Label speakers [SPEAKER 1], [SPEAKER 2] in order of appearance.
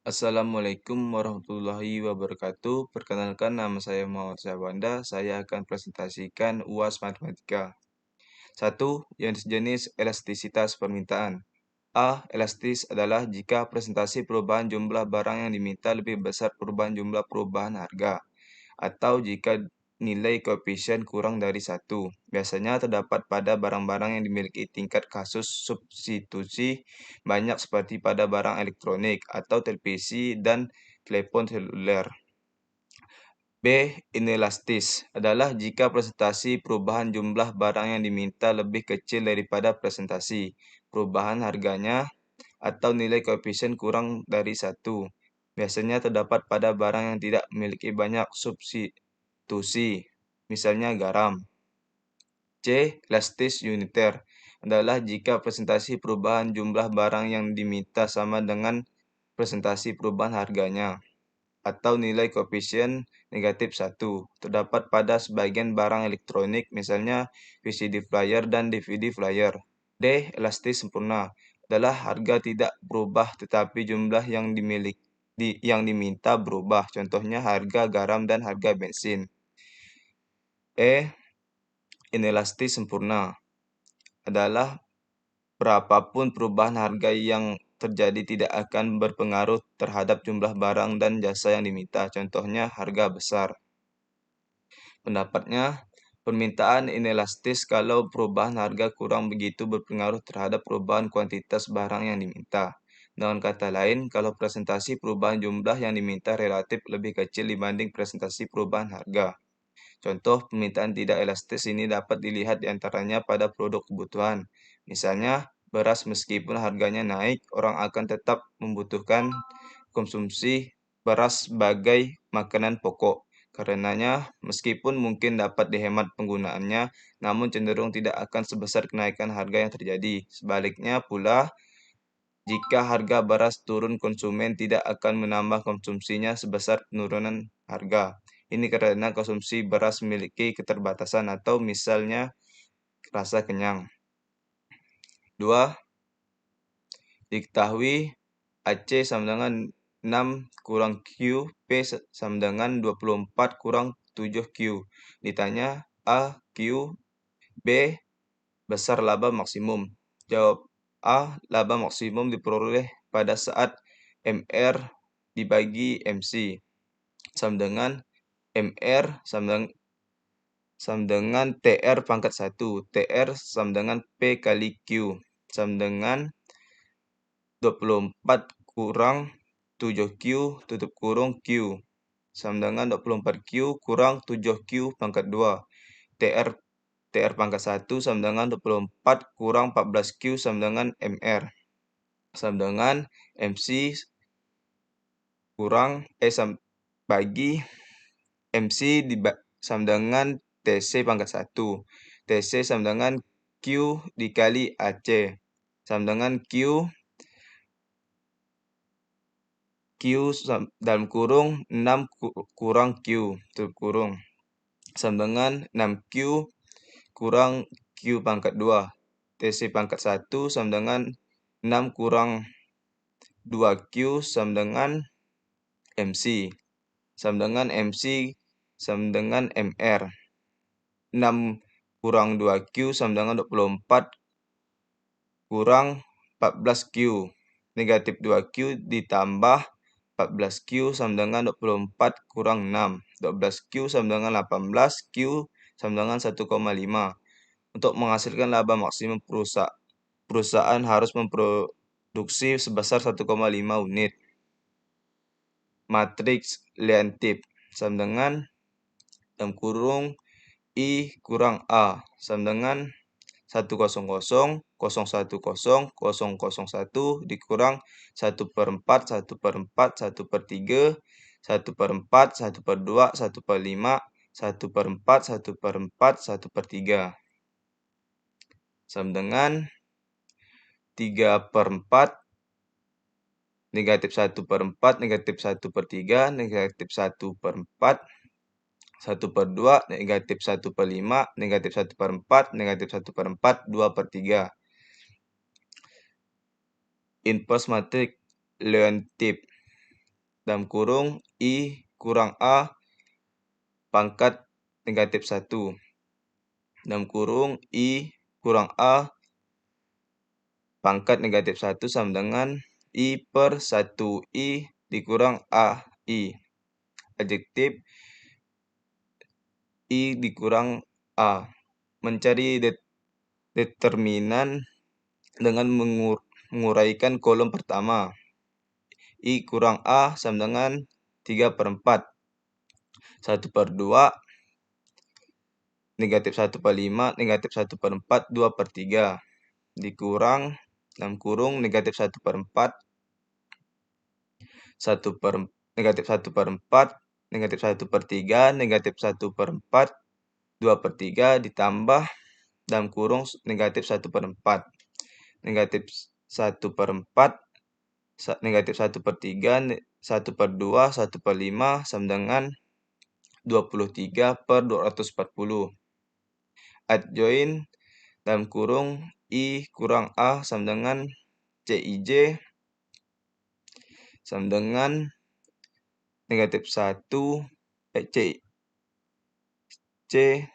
[SPEAKER 1] Assalamualaikum warahmatullahi wabarakatuh. Perkenalkan, nama saya Muhammad Syahbanda. Saya akan presentasikan UAS Matematika. 1. Yang sejenis elastisitas permintaan. A. Elastis adalah jika presentasi perubahan jumlah barang yang diminta lebih besar perubahan jumlah perubahan harga, atau jika nilai koefisien kurang dari 1. Biasanya terdapat pada barang-barang yang dimiliki tingkat kasus substitusi banyak seperti pada barang elektronik atau televisi dan telepon seluler. B. Inelastis adalah jika presentasi perubahan jumlah barang yang diminta lebih kecil daripada presentasi perubahan harganya atau nilai koefisien kurang dari 1. Biasanya terdapat pada barang yang tidak memiliki banyak substitusi, misalnya garam. C. Elastis uniter adalah jika presentasi perubahan jumlah barang yang diminta sama dengan presentasi perubahan harganya atau nilai koefisien negatif 1. Terdapat pada sebagian barang elektronik, misalnya VCD player dan DVD player. D. Elastis sempurna adalah harga tidak berubah tetapi jumlah yang diminta berubah. Contohnya harga garam dan harga bensin. E. Inelastis sempurna adalah berapapun perubahan harga yang terjadi tidak akan berpengaruh terhadap jumlah barang dan jasa yang diminta. Contohnya harga besar. Pendapatnya, permintaan inelastis kalau perubahan harga kurang begitu berpengaruh terhadap perubahan kuantitas barang yang diminta. Dengan kata lain, kalau presentasi perubahan jumlah yang diminta relatif lebih kecil dibanding presentasi perubahan harga. Contoh permintaan tidak elastis ini dapat dilihat diantaranya pada produk kebutuhan. Misalnya, beras meskipun harganya naik, orang akan tetap membutuhkan konsumsi beras sebagai makanan pokok. Karenanya, meskipun mungkin dapat dihemat penggunaannya, namun cenderung tidak akan sebesar kenaikan harga yang terjadi. Sebaliknya pula, jika harga beras turun, konsumen tidak akan menambah konsumsinya sebesar penurunan harga. Ini karena konsumsi beras memiliki keterbatasan atau misalnya rasa kenyang. 2. Diketahui AC sama dengan 6 kurang Q, P sama dengan 24 kurang 7Q. Ditanya A, Q, B, besar laba maksimum. Jawab A, laba maksimum diperoleh pada saat MR dibagi MC sama dengan MR sama dengan TR pangkat 1. TR sama dengan P kali Q sama dengan 24 kurang 7Q tutup kurung Q sama dengan 24Q kurang 7Q pangkat 2. TR pangkat 1 sama dengan 24 kurang 14Q sama dengan MR sama dengan MC kurang bagi MC sama dengan TC pangkat 1. TC sama dengan Q dikali AC sama dengan Q dalam kurung 6 kurang Q tutup kurung sama dengan 6Q kurang Q pangkat 2. TC pangkat 1 sama dengan 6 kurang 2Q sama dengan MC. Sama dengan MC sama dengan MR. 6 kurang 2Q sama dengan 24 kurang 14Q. Negatif 2Q ditambah 14Q sama dengan 24 kurang 6. 12Q sama dengan 18Q sama dengan 1,5. Untuk menghasilkan laba maksimum perusahaan harus memproduksi sebesar 1,5 unit. Matriks Leontief sama dengan dalam kurung I kurang A sama dengan 100, 010, 001 dikurang 1/4, 1/4, 1/3, 1/4, 1/2, 1/5, 1/4, 1/4, 1/3. Sama dengan 3/4, negatif 1/4, negatif 1/3, negatif 1/4, 1/2, negatif 1/5, negatif 1/4, negatif 1/4, 2/3. Inverse matriks Leontief dalam kurung I kurang A pangkat negatif 1. Dalam kurung I kurang A pangkat negatif 1 sama dengan I per 1I dikurang AI. Adjektif I dikurang A. Mencari determinan dengan menguraikan kolom pertama. I kurang A sama dengan 3/4. 1/2, negatif 1/5, negatif 1/4, 2/3. Dikurang, dalam kurung, negatif 1/4, negatif 1/4, negatif 1/3, negatif 1/4, 2/3, ditambah, dalam kurung, negatif 1/4. Negatif 1/4, negatif 1/3, 1/2, 1/5 sama dengan 23/240. Adjoin dalam kurung I kurang A sama dengan CIJ sama dengan negatif 1 C